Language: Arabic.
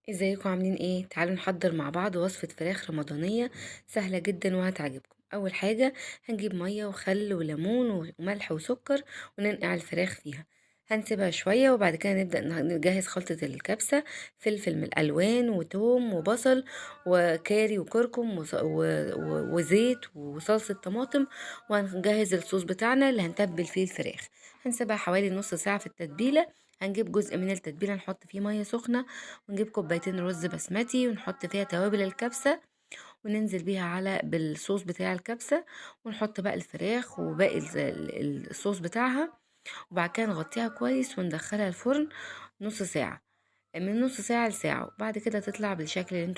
ازيكم عاملين ايه؟ تعالوا نحضر مع بعض وصفة فراخ رمضانية سهلة جدا وهتعجبكم. اول حاجة هنجيب مية وخل وليمون وملح وسكر وننقع الفراخ فيها. هنسيبها شوية وبعد كده نبدأ نجهز خلطة الكبسة: فلفل من الألوان وتوم وبصل وكاري وكركم وزيت وصلصة طماطم. وهنجهز الصوص بتاعنا اللي هنتبل فيه الفراخ. هنسيبها حوالي نص ساعة في التتبيلة. هنجيب جزء من التتبيلة نحط فيه مية سخنة، ونجيب كوبايتين رز بسمتي ونحط فيها توابل الكبسة، وننزل بيها على بالصوص بتاع الكبسة، ونحط بقى الفراخ وباقي الصوص بتاعها. وبعد كده نغطيها كويس وندخلها الفرن نص ساعة، من نص ساعة لساعة، وبعد كده تطلع بالشكل اللي انتوا